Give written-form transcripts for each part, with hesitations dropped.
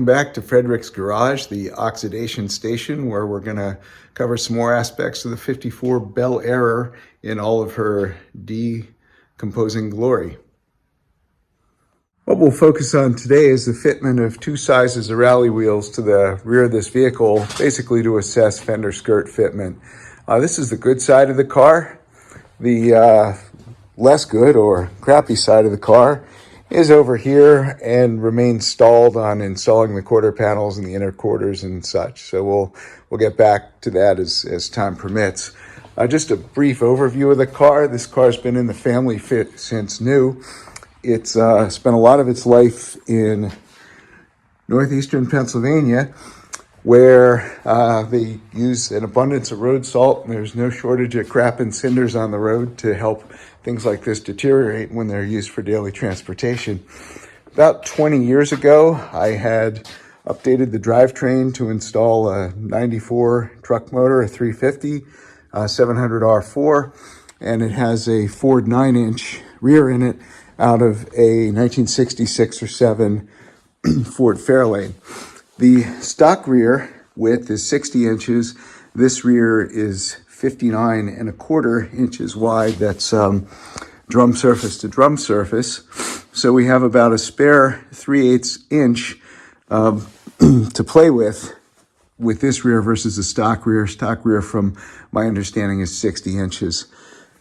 back to Frederick's Garage, the oxidation station, where we're going to cover some more aspects of the 54 Bel Airror in all of her decomposing glory. What we'll focus on today is the fitment of two sizes of rally wheels to the rear of this vehicle, basically to assess fender skirt fitment. This is the good side of the car. The less good or crappy side of the car is over here and remains stalled on installing the quarter panels and the inner quarters and such. So we'll get back to that as time permits. Just a brief overview of the car. This car's been in the family fit since new. It's spent a lot of its life in northeastern Pennsylvania, where they use an abundance of road salt, and there's no shortage of crap and cinders on the road to help things like this deteriorate when they're used for daily transportation. About 20 years ago, I had updated the drivetrain to install a 94 truck motor, a 350, 700R4, and it has a Ford 9-inch rear in it out of a 1966 or 7 Ford Fairlane. The stock rear width is 60 inches. This rear is 59.25 inches wide. That's drum surface to drum surface. So we have about a spare 3/8 inch to play with this rear versus the stock rear. Stock rear, from my understanding, is 60 inches.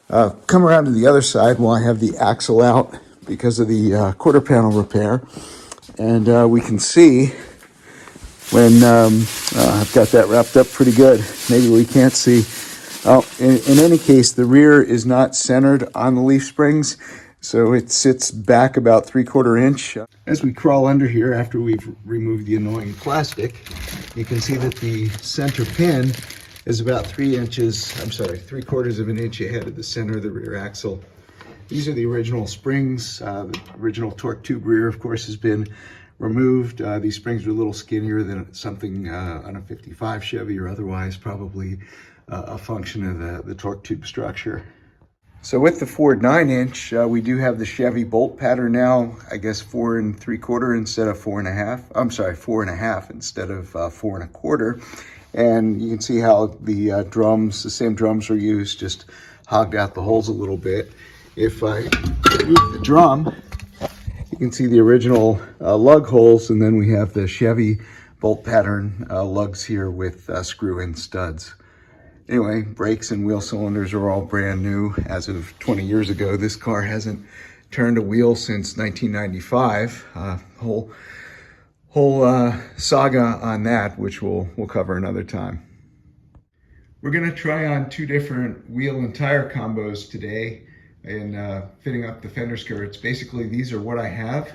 Come around to the other side while I have the axle out because of the quarter panel repair. And we can see when I've got that wrapped up pretty good. Maybe we can't see. In any case, the rear is not centered on the leaf springs, so it sits back about 3/4 inch. As we crawl under here, after we've removed the annoying plastic, you can see that the center pin is about 3/4 of an inch ahead of the center of the rear axle. These are the original springs. The original torque tube rear, of course, has been removed. These springs are a little skinnier than something on a 55 Chevy or otherwise, probably a function of the torque tube structure. So with the Ford 9-inch, we do have the Chevy bolt pattern now, I guess 4 3/4 instead of 4.5. I'm sorry, 4.5 instead of 4 1/4. And you can see how the same drums are used, just hogged out the holes a little bit. If I remove the drum, you can see the original lug holes, and then we have the Chevy bolt pattern lugs here with screw-in studs. Anyway, brakes and wheel cylinders are all brand new as of 20 years ago. This car hasn't turned a wheel since 1995. Whole saga on that, which we'll cover another time. We're going to try on two different wheel and tire combos today and fitting up the fender skirts. Basically, these are what I have.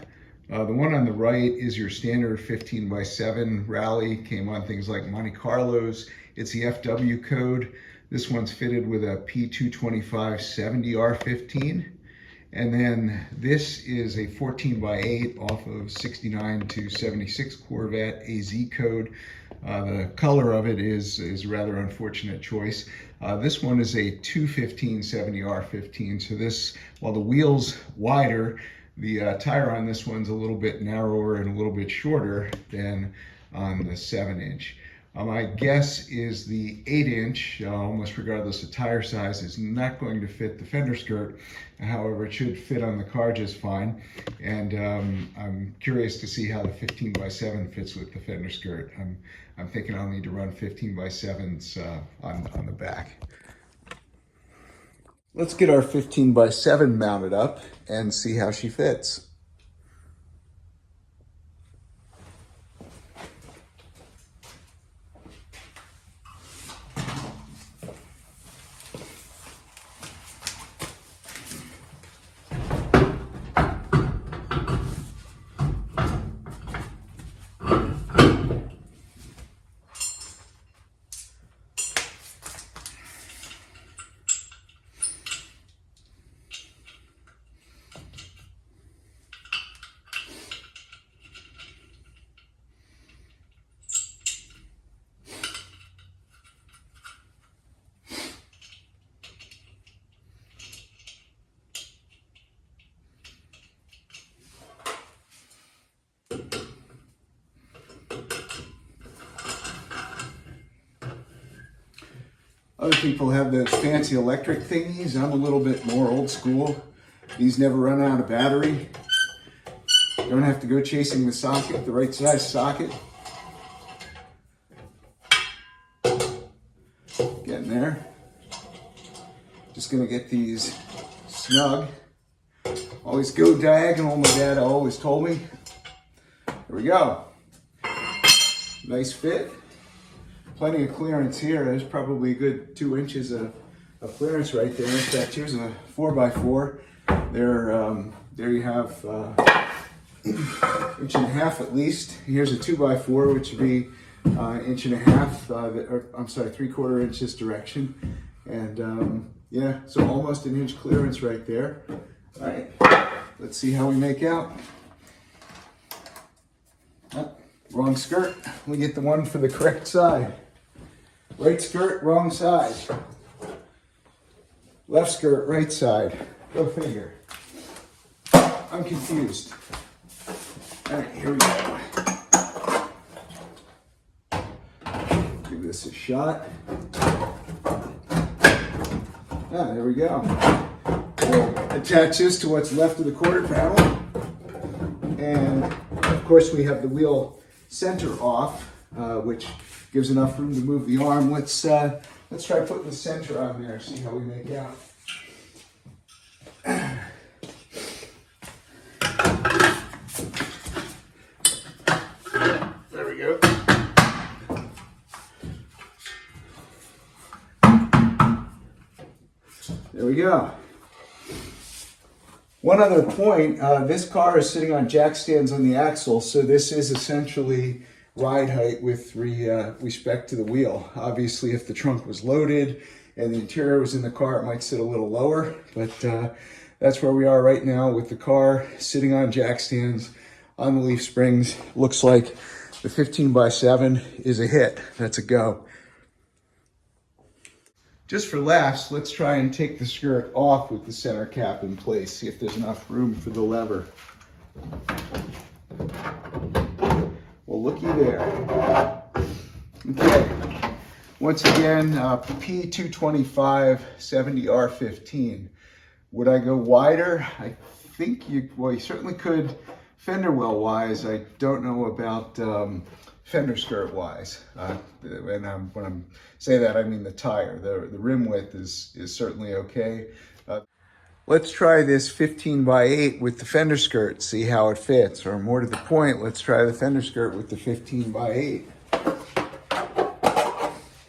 The one on the right is your standard 15x7 rally. Came on things like Monte Carlos. It's the FW code. This one's fitted with a P225 70R15. And then this is a 14x8 off of 69 to 76 Corvette AZ code. The color of it is a rather unfortunate choice. This one is a 215 70R15. So this, while the wheel's wider, the tire on this one's a little bit narrower and a little bit shorter than on the 7-inch. My guess is the 8-inch, almost regardless of tire size, is not going to fit the fender skirt. However, it should fit on the car just fine. And I'm curious to see how the 15x7 fits with the fender skirt. I'm thinking I'll need to run 15x7s on the back. Let's get our 15x7 mounted up and see how she fits. Other people have those fancy electric thingies. I'm a little bit more old school. These never run out of battery. Don't have to go chasing the socket, the right size socket. Getting there. Just gonna get these snug. Always go diagonal, my dad always told me. There we go. Nice fit. Plenty of clearance here. There's probably a good 2 inches of clearance right there. In fact, here's a 4x4. There you have 1.5 inches at least. Here's a 2x4, which would be 1.5 inches, or I'm sorry, 3/4 inch this direction. And yeah, so almost 1 inch clearance right there. All right, let's see how we make out. Oh, wrong skirt. We get the one for the correct side. Right skirt, wrong side. Left skirt, right side. Go figure. I'm confused. All right, here we go. Give this a shot. Ah, there we go. We'll attach this to what's left of the quarter panel. And of course we have the wheel center off, which gives enough room to move the arm. Let's try putting the center on there, see how we make out. There we go. There we go. One other point, this car is sitting on jack stands on the axle, so this is essentially ride height with respect to the wheel. Obviously, if the trunk was loaded and the interior was in the car, it might sit a little lower, but that's where we are right now with the car sitting on jack stands on the leaf springs. Looks like the 15x7 is a hit. That's a go. Just for laughs, let's try and take the skirt off with the center cap in place, see if there's enough room for the lever. Well, looky there. Okay, once again, P225 70R15. Would I go wider? I think you certainly could fender well wise. I don't know about fender skirt wise. And when I'm saying that, I mean the tire. The rim width is certainly okay. Let's try this 15x8 with the fender skirt, see how it fits. Or more to the point, let's try the fender skirt with the 15x8.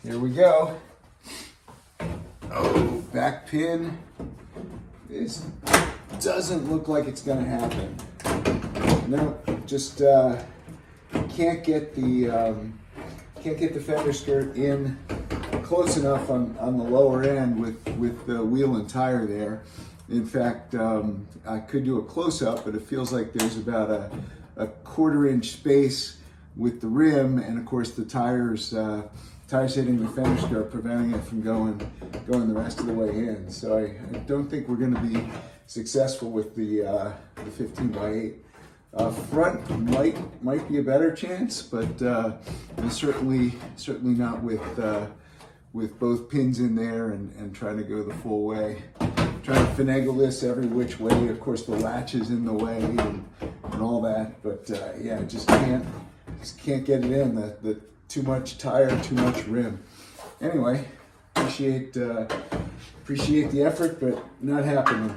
Here we go. Oh, back pin. This doesn't look like it's gonna happen. No, just can't get the fender skirt in close enough on the lower end with the wheel and tire there. In fact, I could do a close-up, but it feels like there's about a 1/4 inch space with the rim, and of course the tires hitting the fender skirt, preventing it from going the rest of the way in. So I don't think we're going to be successful with the 15x8. Front might be a better chance, but certainly not with both pins in there and trying to go the full way. Trying to finagle this every which way. Of course, the latch is in the way and all that, but yeah, just can't get it in. The too much tire, too much rim. Anyway, appreciate the effort, but not happening.